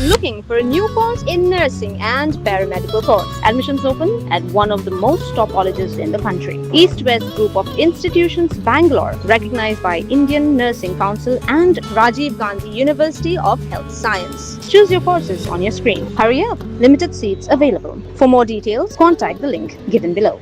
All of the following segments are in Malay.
Looking for a new course in nursing and paramedical course? Admissions open at one of the most top colleges in the country. East-West Group of Institutions, Bangalore, recognized by Indian Nursing Council and Rajiv Gandhi University of Health Science. Choose your courses on your screen. Hurry up! Limited seats available. For more details, contact the link given below.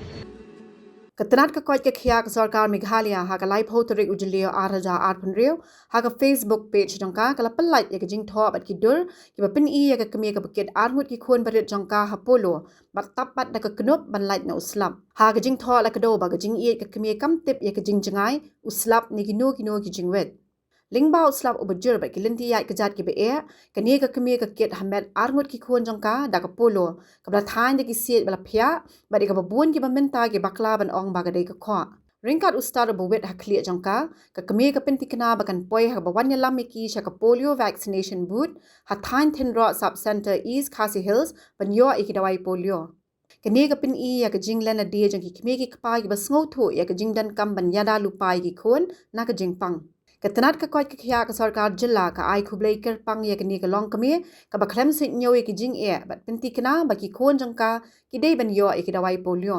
Katanat ka kwat ka khia ka sarkar Meghalaya ha ka live hotorik ujilio 8,800 ha ka Facebook page jongka ka lapal like ya ka jing tho bat ki dur ki ba pin I ya ka Kmie ka buket armut ki khun barit jongka ha Polo bat tapat da ka Knup ban like na uslap ha ka jing tho la ka do ba ka Jingieid ka Kmie kam tip ya ka jing jangai uslap ni gino ki jingwet Lingba uslap ubajur ba ki linti ya ka jat ki be e ka ni ka Kmie ka ket hamet armut ki khun jongka da ka Polo ka bla thain de ki siet bala phya ba de ka babun ki ba menta ki bakla ban ong ba ka de ka kho Ringkat ustad buwet ha clear jangka ka Kmie ka pentikna bakan poi ha bawan ya lamiki sha ka polio vaccination booth ha thain thenro sub center East Khasi Hills ban yo iki Dawai polio Kani ka pin I ya ka jinglan na dia jang ki Kmie ki kpa ki basngau thu ya ka jingdan kam ban yada lupai ki khun na ka jingpang Katanat ka kwat ka khia ka sarkar jilla ka ai khublai ker pang ya ka ni ka long Kmie ka bakhlem sit nyo ki jing e bat pentikna ba ki khon jangka ki dei ban yo iki Dawai polio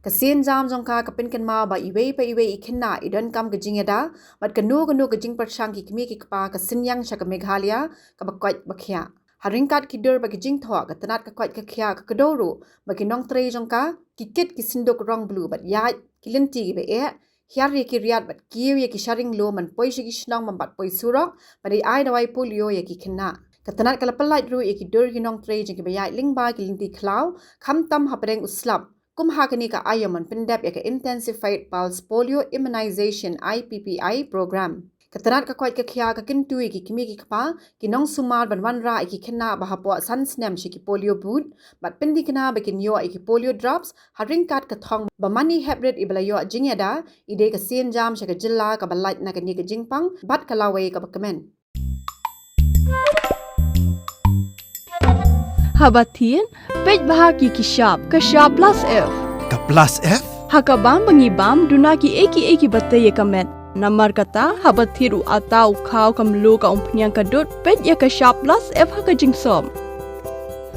Kasin jam jongka ka pin kan ma ba iwei ikhinna idan kam ka jingeda bat kanu ka jing perchang ki Kmie ki kpa ka sinyang sha ka Meghalaya ka bakwat bakhya haringkat ki dur ba ki jing tho ka tanat ka kwat ka khya ka kadoru ba ki nong trei jongka ki kit ki sindok rong blue bat ya ki linti ki be e hyar ye ki riat bat kiu ye ki sharing lo man poi shi ki shnong man bat poi surok ba dei ai Dawai polio ye ki khinna Katanat ka lapalait ru ye ki dur ki nong trei jing ki ba ya lingba ki linti klau kham tam hapreng uslap Kumhakani ka ayaman pendap ya ka intensified pulse polio immunization IPPI program. Katanat ka kwat ka khia ka kintui ki Kmie ki kpa ki nong sumar ban wan ra ki khenna ba hapo san snem shi ki polio boot bat pendi kana ba kin yo ki polio drops haring kat ka thong ba mani hybrid ibla yo jingeda ide ka sin jam shi ka jilla ka balait na ka ni ka jingpang bat ka lawe ka ba kamen. Habatin, pej bahagi ki sharp plus F. Ka plus F? Hakabam bangi bam duna ki eki batte ye kamet. Namar kata habathiru atau khau kamlu ka umpnyang kadut pej ya ka sharp plus F haka jingsom.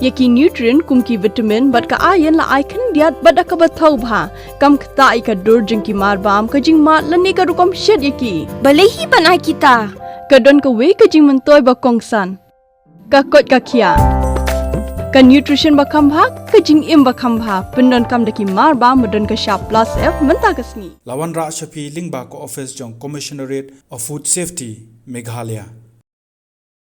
Yaki nutrient kum ki vitamin bat ka iron la icon diat bat ka bathau bha kam khta I ka dur jing ki mar bam ka jing mat lani ka rukom shed yaki. Balehi banai kita. Kadon ka we ka jing mentoy ba kongsan. Ka kot ka khia. Ka nutrition bakam bha ka jing im bakam bha pendon kam daki mar ba modon ka sharp plus F menta ka sngi Lawan ra shapi lingba ko office jong commissionerate of food safety Meghalaya